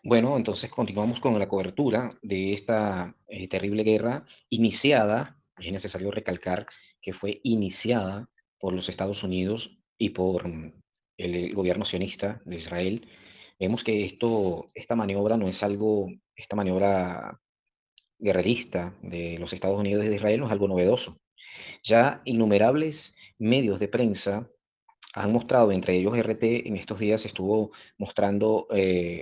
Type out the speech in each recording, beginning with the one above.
Bueno, entonces continuamos con la cobertura de esta terrible guerra iniciada, es necesario recalcar que fue iniciada por los Estados Unidos y por el gobierno sionista de Israel. Vemos que esta maniobra no es algo, esta maniobra guerrerista de los Estados Unidos y de Israel no es algo novedoso. Ya innumerables medios de prensa han mostrado, entre ellos RT, en estos días estuvo mostrando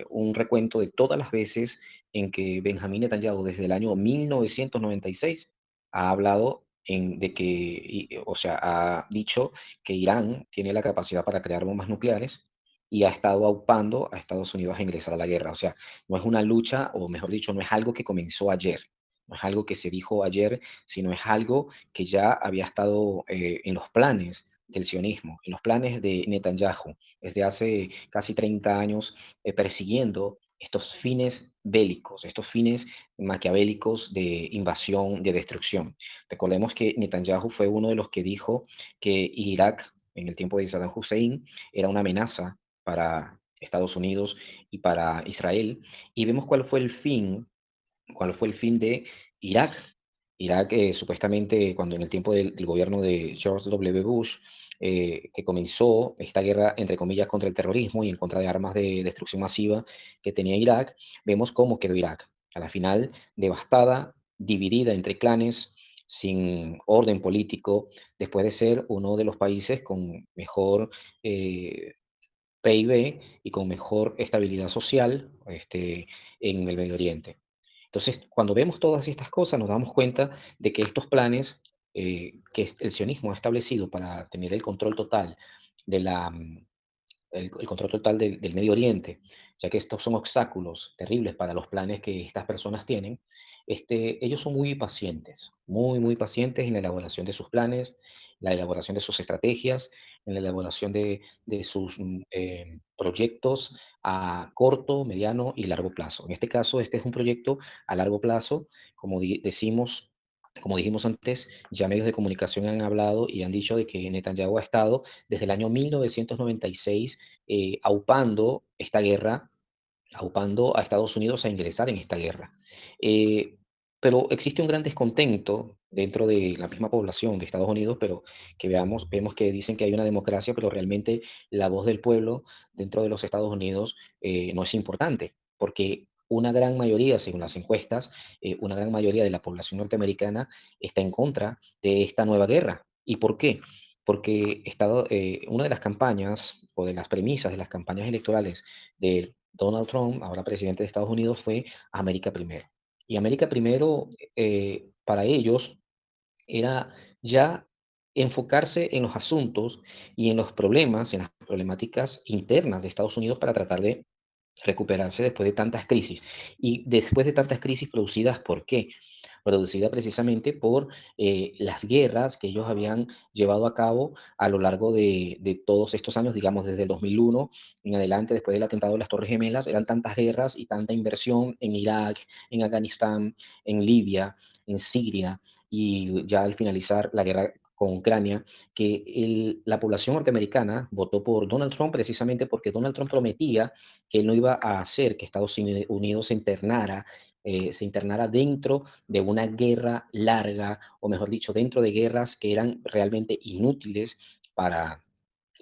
un recuento de todas las veces en que Benjamín Netanyahu, desde el año 1996, ha hablado de que, o sea, ha dicho que Irán tiene la capacidad para crear bombas nucleares y ha estado aupando a Estados Unidos a ingresar a la guerra. O sea, no es una lucha, o mejor dicho, no es algo que comenzó ayer. No es algo que se dijo ayer, sino es algo que ya había estado en los planes del sionismo, en los planes de Netanyahu, desde hace casi 30 años, persiguiendo estos fines bélicos, estos fines maquiavélicos de invasión, de destrucción. Recordemos que Netanyahu fue uno de los que dijo que Irak, en el tiempo de Saddam Hussein, era una amenaza para Estados Unidos y para Israel, y vemos cuál fue el fin de Irak. Irak, supuestamente, cuando en el tiempo del gobierno de George W. Bush, que comenzó esta guerra, entre comillas, contra el terrorismo y en contra de armas de destrucción masiva que tenía Irak, vemos cómo quedó Irak. A la final, devastada, dividida entre clanes, sin orden político, después de ser uno de los países con mejor PIB y con mejor estabilidad social en el Medio Oriente. Entonces, cuando vemos todas estas cosas, nos damos cuenta de que estos planes que el sionismo ha establecido para tener el control total de el control total del Medio Oriente, ya que estos son obstáculos terribles para los planes que estas personas tienen, ellos son muy pacientes, muy pacientes en la elaboración de sus planes, la elaboración de sus estrategias, en la elaboración de sus proyectos a corto, mediano y largo plazo. En este caso, este es un proyecto a largo plazo, como decimos. Como dijimos antes, ya medios de comunicación han hablado y han dicho de que Netanyahu ha estado desde el año 1996 aupando esta guerra, aupando a Estados Unidos a ingresar en esta guerra. Eh, pero existe un gran descontento dentro de la misma población de Estados Unidos, pero que vemos que dicen que hay una democracia, pero realmente la voz del pueblo dentro de los Estados Unidos no es importante, porque una gran mayoría, según las encuestas, una gran mayoría de la población norteamericana está en contra de esta nueva guerra. ¿Y por qué? Porque una de las campañas o de las premisas de las campañas electorales de Donald Trump, ahora presidente de Estados Unidos, fue América Primero. Y América Primero, para ellos, era ya enfocarse en los asuntos y en los problemas, en las problemáticas internas de Estados Unidos para tratar de recuperarse después de tantas crisis. Y después de tantas crisis producidas, ¿por qué? Producida precisamente por las guerras que ellos habían llevado a cabo a lo largo de todos estos años, digamos desde el 2001 en adelante, después del atentado de las Torres Gemelas, eran tantas guerras y tanta inversión en Irak, en Afganistán, en Libia, en Siria, y ya al finalizar la guerra con Ucrania, que la población norteamericana votó por Donald Trump precisamente porque Donald Trump prometía que él no iba a hacer que Estados Unidos se internara dentro de una guerra larga, o mejor dicho, dentro de guerras que eran realmente inútiles para,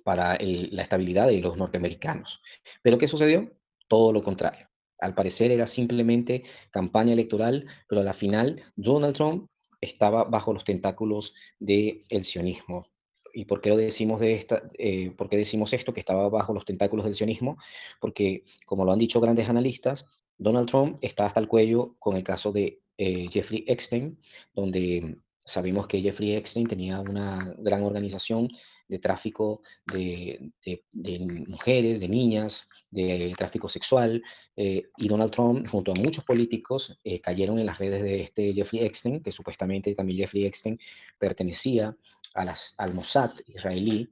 para la estabilidad de los norteamericanos. ¿Pero qué sucedió? Todo lo contrario. Al parecer era simplemente campaña electoral, pero a la final Donald Trump estaba bajo los tentáculos del sionismo. ¿Y por qué lo decimos por qué decimos esto, que estaba bajo los tentáculos del sionismo? Porque, como lo han dicho grandes analistas, Donald Trump está hasta el cuello con el caso de Jeffrey Epstein, donde sabemos que Jeffrey Epstein tenía una gran organización de tráfico de mujeres, de niñas, de tráfico sexual, y Donald Trump, junto a muchos políticos, cayeron en las redes de este Jeffrey Epstein, que supuestamente también Jeffrey Epstein pertenecía al Mossad israelí,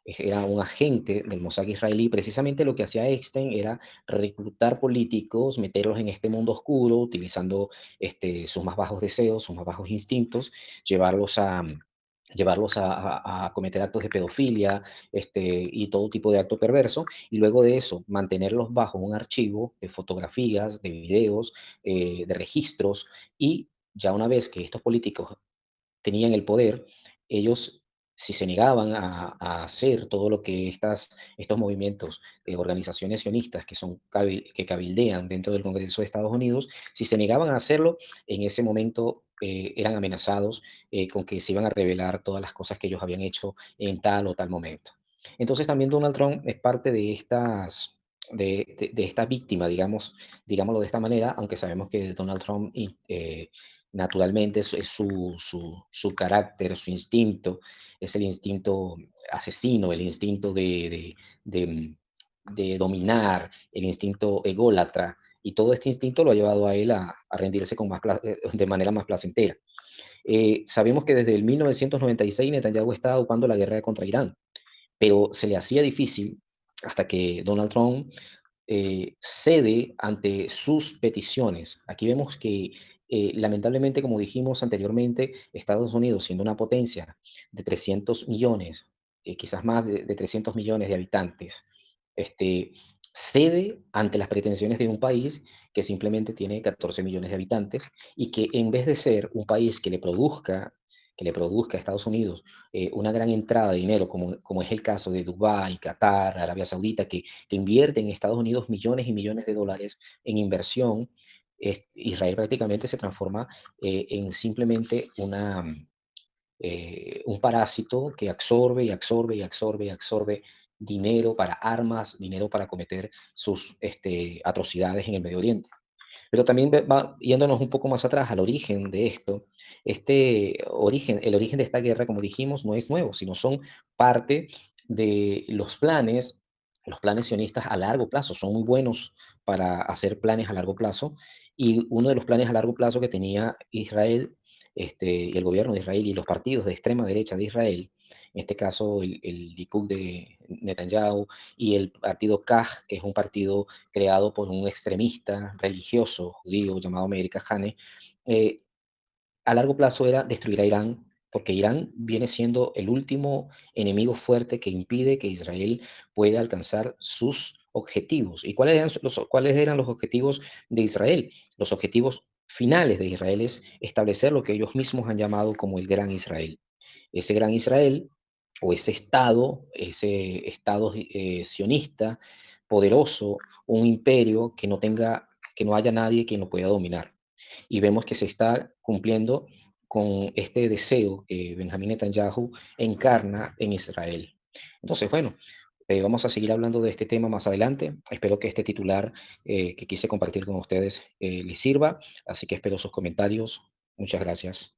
era un agente del Mossad israelí. Precisamente lo que hacía Epstein era reclutar políticos, meterlos en este mundo oscuro, utilizando sus más bajos deseos, sus más bajos instintos, llevarlos llevarlos a cometer actos de pedofilia, y todo tipo de acto perverso, y luego de eso mantenerlos bajo un archivo de fotografías, de videos, de registros, y ya una vez que estos políticos tenían el poder, ellos, si se negaban a hacer todo lo que estos movimientos, organizaciones sionistas que, que cabildean dentro del Congreso de Estados Unidos, si se negaban a hacerlo, en ese momento eran amenazados con que se iban a revelar todas las cosas que ellos habían hecho en tal o tal momento. Entonces también Donald Trump es parte de de esta víctima, digámoslo de esta manera, aunque sabemos que Donald Trump naturalmente es su carácter, su instinto, es el instinto asesino, el instinto de dominar, el instinto ególatra, y todo este instinto lo ha llevado a él a rendirse de manera más placentera. Sabemos que desde el 1996 Netanyahu está ocupando la guerra contra Irán, pero se le hacía difícil hasta que Donald Trump cede ante sus peticiones. Aquí vemos que lamentablemente, como dijimos anteriormente, Estados Unidos, siendo una potencia de 300 millones, quizás más de 300 millones de habitantes, este, cede ante las pretensiones de un país que simplemente tiene 14 millones de habitantes y que en vez de ser un país que le produzca a Estados Unidos una gran entrada de dinero, como es el caso de Dubái, Qatar, Arabia Saudita, que invierte en Estados Unidos millones y millones de dólares en inversión, Israel prácticamente se transforma en simplemente un parásito que absorbe y absorbe y absorbe y absorbe dinero para armas, dinero para cometer sus atrocidades en el Medio Oriente. Pero también yéndonos un poco más atrás al origen de esto, el origen de esta guerra, como dijimos, no es nuevo, sino son parte de los planes sionistas a largo plazo. Son muy buenos para hacer planes a largo plazo. Y uno de los planes a largo plazo que tenía Israel, y el gobierno de Israel y los partidos de extrema derecha de Israel, en este caso el Likud de Netanyahu y el partido KAJ, que es un partido creado por un extremista religioso judío llamado Meir Kahane, eh, a largo plazo era destruir a Irán, porque Irán viene siendo el último enemigo fuerte que impide que Israel pueda alcanzar sus objetivos. ¿Y cuáles eran los objetivos de Israel? Los objetivos finales de Israel es establecer lo que ellos mismos han llamado como el Gran Israel. Ese Gran Israel o ese estado sionista, poderoso, un imperio que no haya nadie quien lo pueda dominar. Y vemos que se está cumpliendo con este deseo que Benjamín Netanyahu encarna en Israel. Entonces, bueno, vamos a seguir hablando de este tema más adelante. Espero que este titular que quise compartir con ustedes les sirva, así que espero sus comentarios. Muchas gracias.